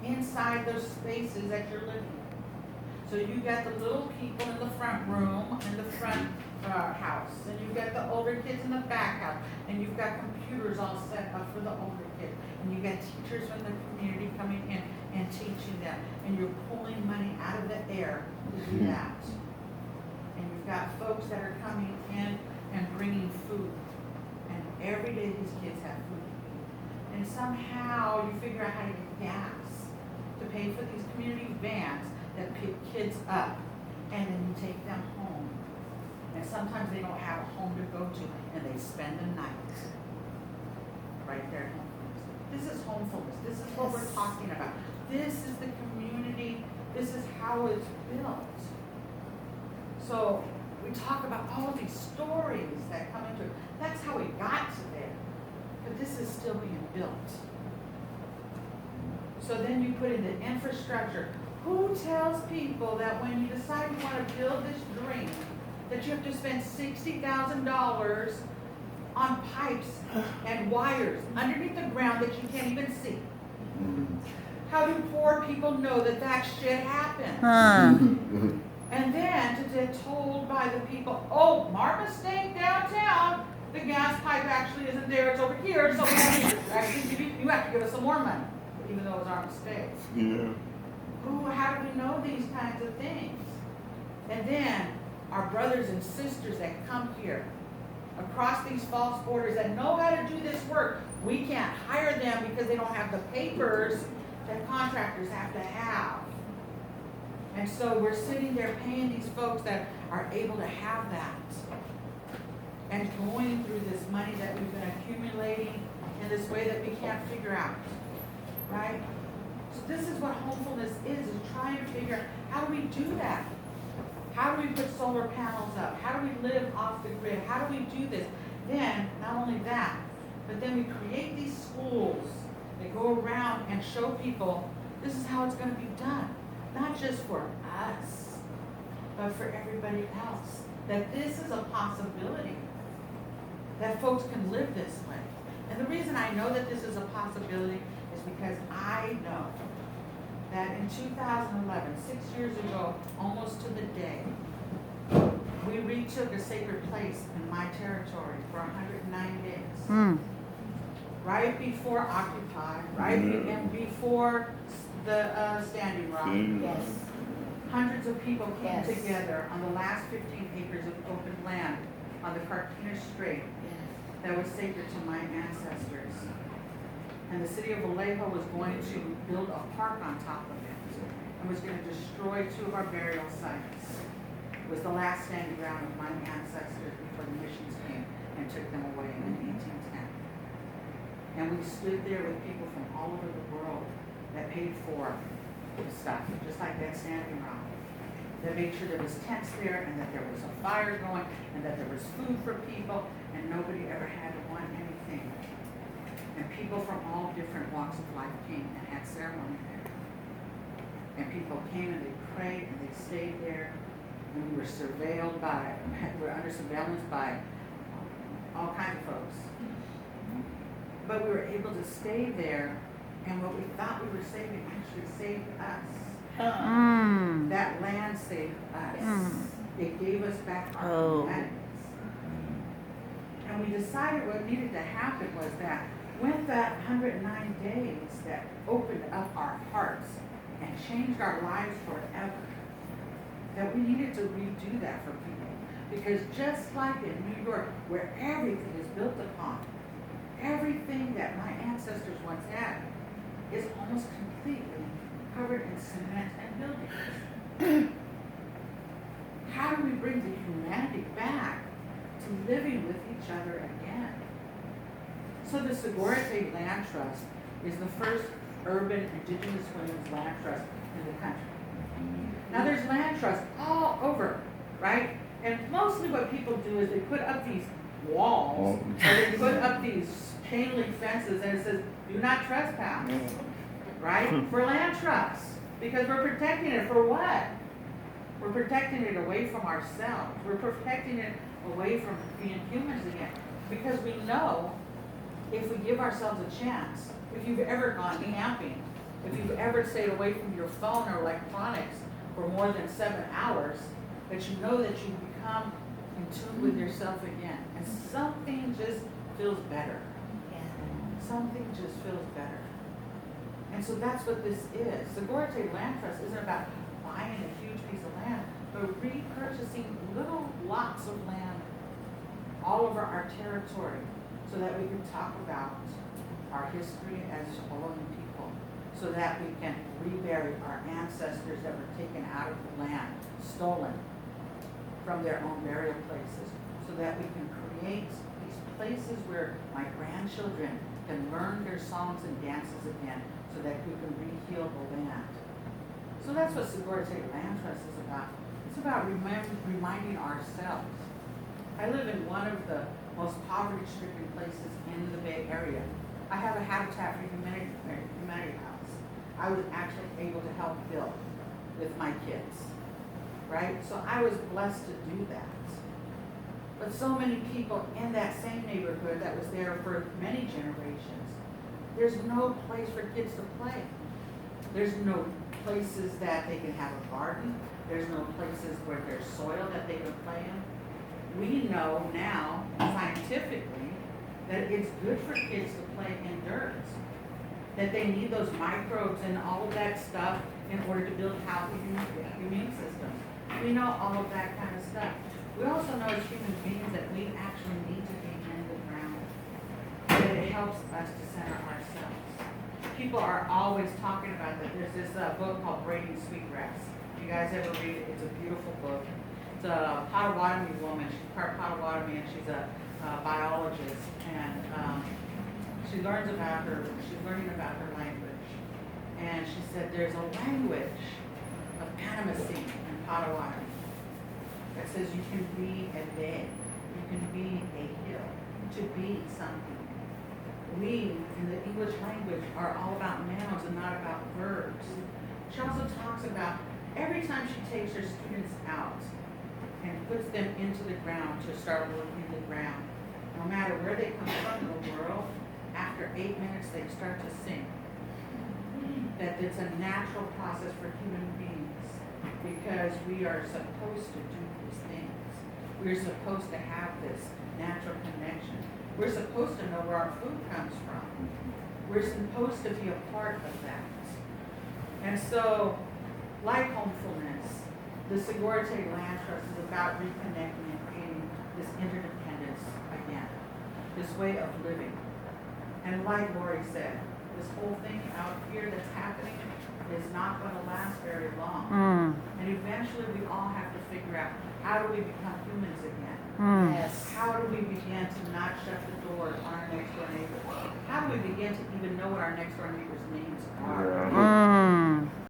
inside those spaces that you're living in. So you got the little people in the front room, in the front house, and you've got the older kids in the back house, and you've got computers all set up for the older kids, and you got teachers from the community coming in and teaching them, and you're pulling money out of the air to do that. And you've got folks that are coming in and bringing food, and every day these kids have food to eat. And somehow you figure out how to get gas to pay for these community vans that pick kids up, and then you take them home. And sometimes they don't have a home to go to, and they spend the night right there at Homefulness. This is Homefulness. This is what we're talking about. This is the community. This is how it's built. So we talk about all these stories that come into it. That's how we got to there. But this is still being built. So then you put in the infrastructure. Who tells people that when you decide you want to build this dream, that you have to spend $60,000 on pipes and wires underneath the ground that you can't even see? How do poor people know that that shit happens? And then to get told by the people, oh, our mistake downtown, the gas pipe actually isn't there, it's over here, so we have to actually you have to give us some more money, even though it's our mistake. Yeah. How do we know these kinds of things? And then our brothers and sisters that come here across these false borders that know how to do this work, we can't hire them because they don't have the papers that contractors have to have. And so we're sitting there paying these folks that are able to have that. And going through this money that we've been accumulating in this way that we can't figure out. Right? So this is what Homefulness is trying to figure out, how do we do that? How do we put solar panels up? How do we live off the grid? How do we do this? Then, not only that, but then we create these schools that go around and show people this is how it's going to be done. Not just for us, but for everybody else. That this is a possibility. That folks can live this way. And the reason I know that this is a possibility is because I know that in 2011, 6 years ago, almost to the day, we retook a sacred place in my territory for 109 days. Right before Occupy, and before the Standing Rock. Yes. Hundreds of people came together on the last 15 acres of open land on the Carquinez Strait that was sacred to my ancestors. And the city of Vallejo was going to build a park on top of it and was going to destroy 2 of our burial sites. It was the last standing ground of my ancestors before the missions came and took them away in 1810. And we stood there with people from all over the world that paid for the stuff, just like that Standing Rock. That made sure there was tents there and that there was a fire going and that there was food for people and nobody ever had to want anything. And people from all different walks of life came and had ceremony there. And people came and they prayed and they stayed there. And we were surveilled by, we were under surveillance by all kinds of folks. But we were able to stay there, and what we thought we were saving actually saved us. That land saved us. It gave us back our humanities. And we decided what needed to happen was that with that 109 days that opened up our hearts and changed our lives forever, that we needed to redo that for people. Because just like in New York, where everything is built upon, everything that my ancestors once had is almost completely covered in cement and buildings. How do we bring the humanity back to living with each other again? So the Segurite Land Trust is the first urban indigenous women's land trust in the country. Now there's land trusts all over, right? And mostly what people do is they put up these walls, or they put up these chain link fences and it says, do not trespass, right? For land trusts, because we're protecting it for what? We're protecting it away from ourselves. We're protecting it away from being humans again. Because we know if we give ourselves a chance, if you've ever gone camping if you've ever stayed away from your phone or electronics for more than 7 hours, that you know that you become in tune with yourself again. And something just feels better. Something just feels better. And so that's what this is. The Gorete Land Trust isn't about buying a huge piece of land, but repurchasing little lots of land all over our territory so that we can talk about our history as Hawaiian people, so that we can rebury our ancestors that were taken out of the land, stolen from their own burial places, so that we can create these places where my grandchildren can learn their songs and dances again, so that we can re-heal the land. So that's what Segura State Land Trust is about. It's about reminding ourselves. I live in one of the most poverty-stricken places in the Bay Area. I have a Habitat for Humanity house. I was actually able to help build with my kids, right? So I was blessed to do that. But so many people in that same neighborhood that was there for many generations, there's no place for kids to play. There's no places that they can have a garden. There's no places where there's soil that they can play in. We know now, scientifically, that it's good for kids to play in dirt. That they need those microbes and all of that stuff in order to build healthy immune systems. We know all of that kind of stuff. We also know as human beings that we actually need to be in the ground. That it helps us to center ourselves. People are always talking about that. There's this book called Braiding Sweetgrass. You guys ever read it? It's a beautiful book. It's a Potawatomi woman. She's part Potawatomi and she's a biologist. And she's learning about her language. And she said there's a language of animacy in Potawatomi that says you can be a bay, you can be a hill, to be something. We, in the English language, are all about nouns and not about verbs. She also talks about every time she takes her students out and puts them into the ground to start working the ground, no matter where they come from in the world, after 8 minutes they start to sing. That it's a natural process for human beings because we are supposed to do these things. We're supposed to have this natural connection. We're supposed to know where our food comes from. We're supposed to be a part of that. And so, like Homefulness, the Segura State Land Trust is about reconnecting and creating this interdependence again, this way of living. And like Lori said, this whole thing out here that's happening is not going to last very long. And eventually we all have to figure out, how do we become humans again? Yes. How do we begin to not shut the door on our next door neighbor? How do we begin to even know what our next door neighbor's names are?